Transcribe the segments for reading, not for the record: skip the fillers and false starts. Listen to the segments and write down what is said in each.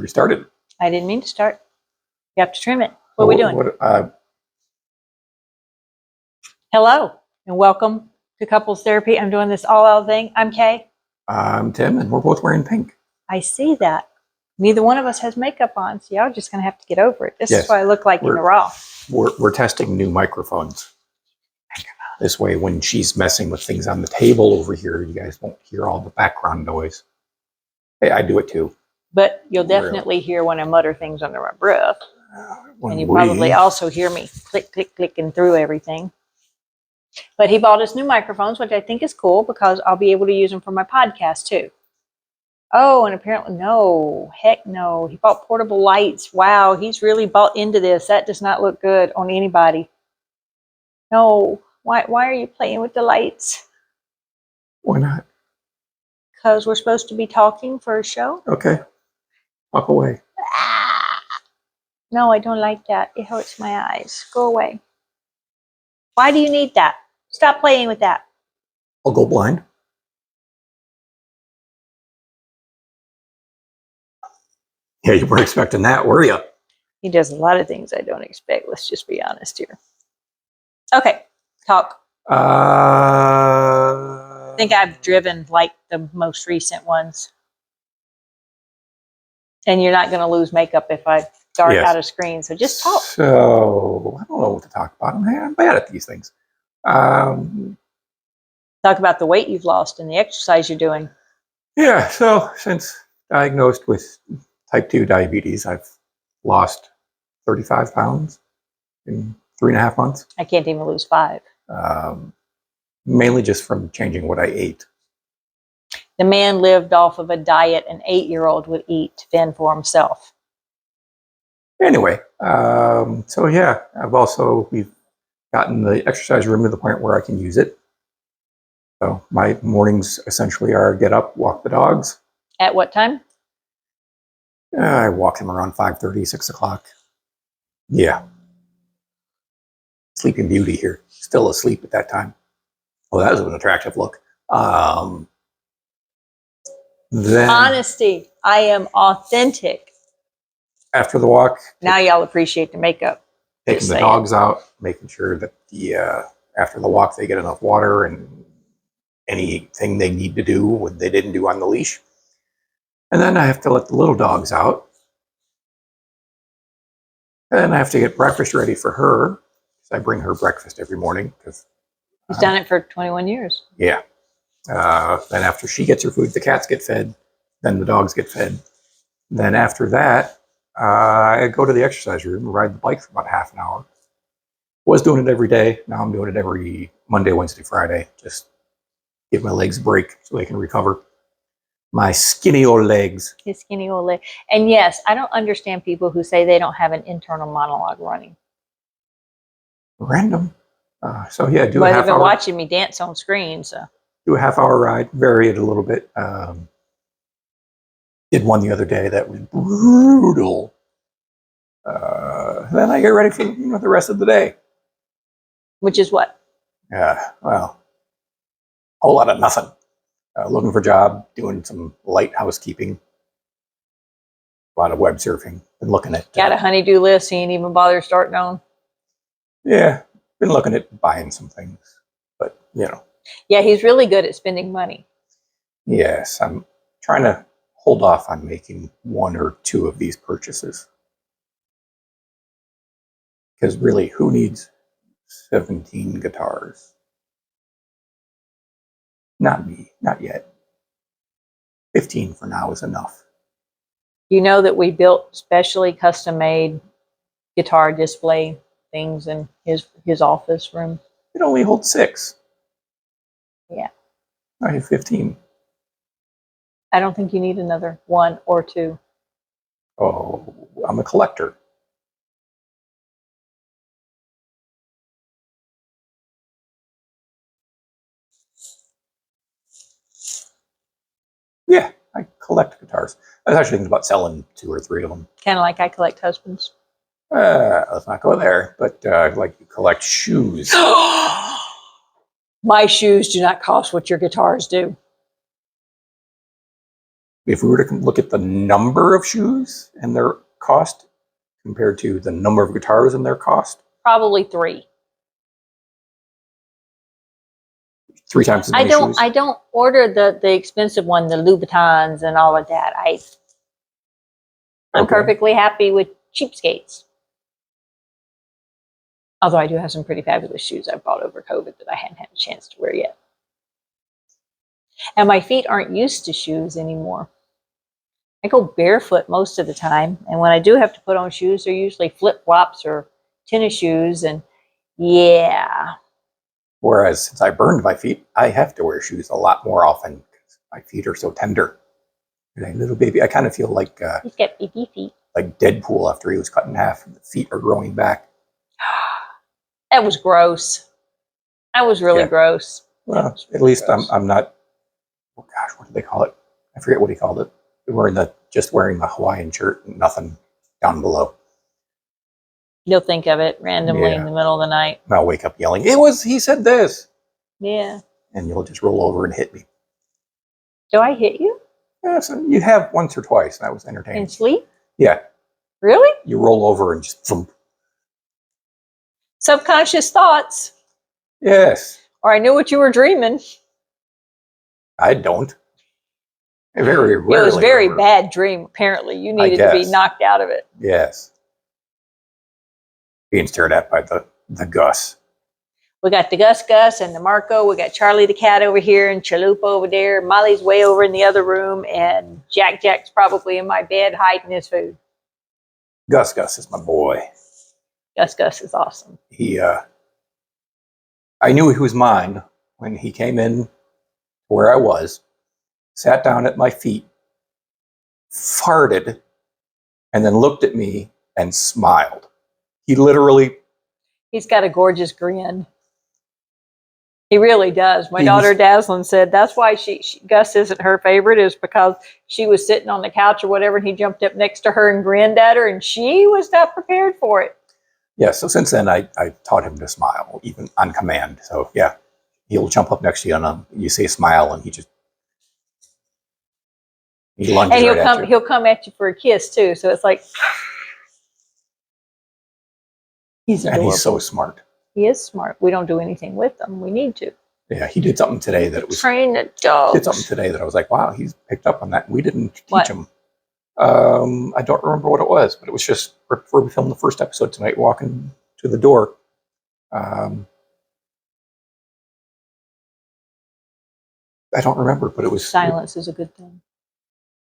already started. I didn't mean to start. You have to trim it. What are we doing? Hello, and welcome to Couples Therapy. I'm doing this all-out thing. I'm Kay. I'm Tim, and we're both wearing pink. I see that. Neither one of us has makeup on, so y'all just going to have to get over it. This is what I look like in the raw. We're testing new microphones. This way, when she's messing with things on the table over here, you guys won't hear all the background noise. Hey, I do it too. But you'll definitely hear when I mutter things under my breath. And you probably also hear me click, click, clicking through everything. But he bought us new microphones, which I think is cool because I'll be able to use them for my podcast too. Oh, and apparently, no, heck no. He bought portable lights. Wow, he's really bought into this. That does not look good on anybody. No. Why are you playing with the lights? Why not? Because we're supposed to be talking for a show. Okay. Walk away. No, I don't like that. It hurts my eyes. Go away. Why do you need that? Stop playing with that. I'll go blind. Yeah, you weren't expecting that, were you? He does a lot of things I don't expect. Let's just be honest here. Okay. Talk. I think I've driven like the most recent ones. And you're not going to lose makeup if I dart out of screen. So just talk. So, I don't know what to talk about. I'm bad at these things. Talk about the weight you've lost and the exercise you're doing. Yeah, so since diagnosed with type 2 diabetes, I've lost 35 pounds in 3.5 months. I can't even lose 5. Mainly just from changing what I ate. The man lived off of a diet an 8-year-old would eat to fend for himself. Anyway, so yeah, we've gotten the exercise room to the point where I can use it. So my mornings essentially are get up, walk the dogs. At what time? I walk them around 5:30, 6 o'clock. Yeah. Sleeping Beauty here. Still asleep at that time. Oh, that was an attractive look. Then honesty. I am authentic. After the walk. Now y'all appreciate the makeup. Taking the dogs out, making sure that after the walk they get enough water and anything they need to do what they didn't do on the leash. And then I have to let the little dogs out. And then I have to get breakfast ready for her. I bring her breakfast every morning. He's done it for 21 years. Yeah. Then after she gets her food, the cats get fed. Then the dogs get fed. Then after that, I go to the exercise room and ride the bike for about half an hour. Was doing it every day. Now I'm doing it every Monday, Wednesday, Friday. Just give my legs a break so they can recover. My skinny old legs. His skinny old leg. And yes, I don't understand people who say they don't have an internal monologue running. Random. So yeah, do a half hour. They've been watching me dance on screen, so. Do a half-hour ride, vary it a little bit. Did one the other day that was brutal. Then I get ready for the rest of the day. Which is what? Well, a whole lot of nothing. Looking for a job, doing some light housekeeping, a lot of web surfing. Been looking at. Got a honey-do list you ain't even bother starting on? Yeah, been looking at buying some things, but Yeah, he's really good at spending money. Yes, I'm trying to hold off on making 1 or 2 of these purchases. Because really, who needs 17 guitars? Not me, not yet. 15 for now is enough. You know that we built specially custom-made guitar display things in his office room? It only holds 6. Yeah. I have 15. I don't think you need another 1 or 2. Oh, I'm a collector. Yeah, I collect guitars. I was actually thinking about selling 2 or 3 of them. Kind of like I collect husbands. Let's not go there, but like you collect shoes. My shoes do not cost what your guitars do. If we were to look at the number of shoes and their cost compared to the number of guitars and their cost, Probably 3. 3 times as many shoes. I don't order the expensive one, the Louboutins and all of that. I'm perfectly happy with cheapskates. Although I do have some pretty fabulous shoes I bought over COVID that I hadn't had a chance to wear yet. And my feet aren't used to shoes anymore. I go barefoot most of the time. And when I do have to put on shoes, they're usually flip-flops or tennis shoes. And yeah. Whereas since I burned my feet, I have to wear shoes a lot more often because my feet are so tender. Like little baby, I kind of feel like he's got baby feet. Like Deadpool after he was cut in half and the feet are growing back. That was gross. That was really gross. Well, at least I'm not. Oh gosh, what did they call it? I forget what he called it. Just wearing the Hawaiian shirt and nothing down below. You'll think of it randomly in the middle of the night. And I'll wake up yelling, he said this. Yeah. And you'll just roll over and hit me. Do I hit you? Yeah, so you have once or twice, and that was entertaining. In sleep? Yeah. Really? You roll over and just thump. Subconscious thoughts. Yes. Or I knew what you were dreaming. I don't. Very rarely. It was a very bad dream, apparently. You needed to be knocked out of it. Yes. Being stared at by the Gus. We got the Gus and the Marco. We got Charlie the cat over here and Chalupa over there. Molly's way over in the other room. And Jack's probably in my bed hiding his food. Gus is my boy. Gus is awesome. I knew he was mine when he came in where I was, sat down at my feet, farted, and then looked at me and smiled. He literally... He's got a gorgeous grin. He really does. My daughter Daslin said that's why Gus isn't her favorite, is because she was sitting on the couch or whatever, and he jumped up next to her and grinned at her, and she was not prepared for it. Yeah, so since then, I taught him to smile, even on command. So, yeah, he'll jump up next to you, and you say smile, and he lunges and right at you. He'll come at you for a kiss, too. So it's like... He's adorable. And he's so smart. He is smart. We don't do anything with them. We need to. Yeah, he did something today that it was... Train the dogs. Did something today that I was like, wow, he's picked up on that. We didn't teach him. I don't remember what it was, but it was just before we filmed the first episode tonight, walking to the door. I don't remember, but it was... Silence is a good thing.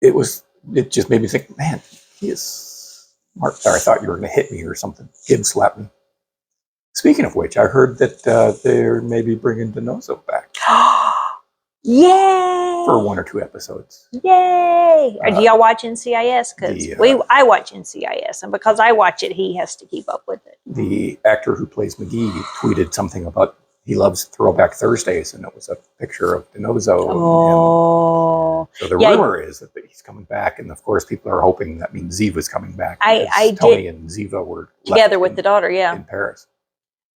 It just made me think, man, he is smart. Sorry, I thought you were going to hit me or something. Kid slapped me. Speaking of which, I heard that they're maybe bringing DeNozo back. Yay! For 1 or 2 episodes. Yay! Do y'all watch NCIS? Because I watch NCIS, and because I watch it, he has to keep up with it. The actor who plays McGee tweeted something about he loves Throwback Thursdays, and it was a picture of DeNozo. Oh. So the rumor is that he's coming back, and of course, people are hoping that means Ziva's coming back. Tony and Ziva were together with the daughter, in Paris.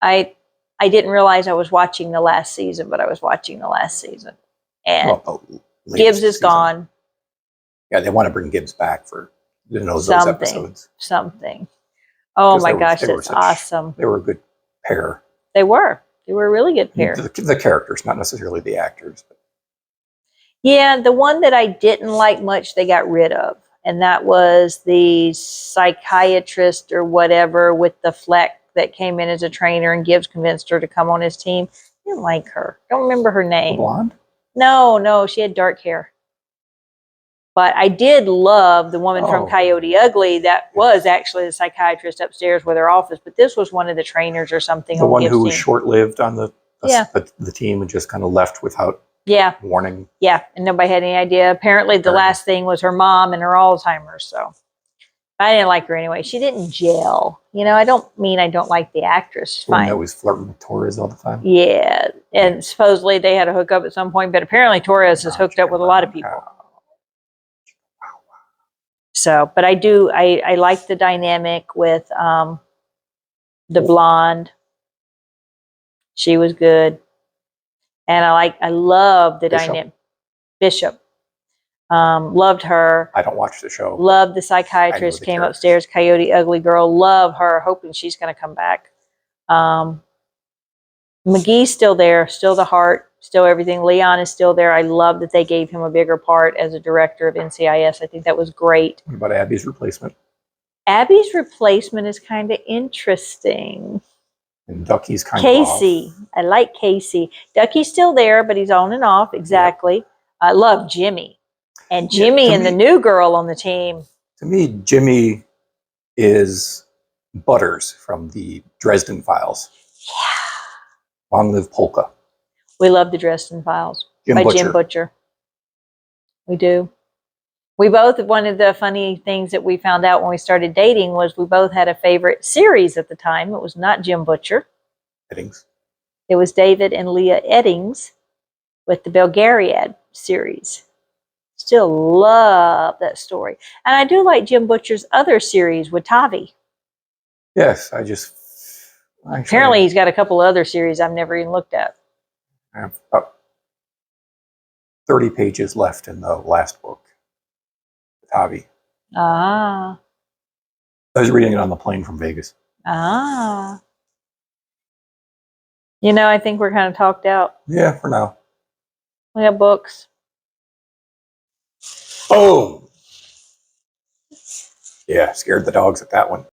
I didn't realize I was watching the last season, but I was watching the last season. And Gibbs is gone. Yeah, they want to bring Gibbs back for those episodes. Something. Oh my gosh, that's awesome. They were a good pair. They were. They were a really good pair. The characters, not necessarily the actors. But. Yeah, the one that I didn't like much, they got rid of. And that was the psychiatrist or whatever with the fleck that came in as a trainer, and Gibbs convinced her to come on his team. I didn't like her. Don't remember her name. The blonde? No, she had dark hair. But I did love the woman from Coyote Ugly that was actually the psychiatrist upstairs with her office, but this was one of the trainers or something. The one who was short-lived on the team and just kind of left without warning. Yeah, and nobody had any idea. Apparently the last thing was her mom and her Alzheimer's, so I didn't like her anyway. She didn't gel. I don't like the actress. She's fine. That was flirting with Torres all the time. Yeah, and supposedly they had a hookup at some point, but apparently Torres has hooked up with a lot of people. So, but I like the dynamic with the blonde. She was good. And I love the dynamic. Bishop. Loved her. I don't watch the show. Loved the psychiatrist. Came upstairs. Coyote Ugly Girl. Love her. Hoping she's going to come back. McGee's still there. Still the heart. Still everything. Leon is still there. I love that they gave him a bigger part as a director of NCIS. I think that was great. What about Abby's replacement? Abby's replacement is kind of interesting. And Ducky's kind Casey. of off. I like Casey. Ducky's still there, but he's on and off. Exactly. Yep. I love Jimmy. And Jimmy and the new girl on the team. To me, Jimmy is Butters from the Dresden Files. Yeah. Long live Polka. We love the Dresden Files by Jim Butcher. We do. We both, one of the funny things that we found out when we started dating was we both had a favorite series at the time. It was not Jim Butcher. Eddings. It was David and Leah Eddings with the Belgariad series. Still love that story. And I do like Jim Butcher's other series with Tavi. Yes, apparently he's got a couple other series I've never even looked at. I have about 30 pages left in the last book. Tavi. Ah. I was reading it on the plane from Vegas. Ah. You know, I think we're kind of talked out. Yeah, for now. We have books. Oh! Yeah, scared the dogs at that one.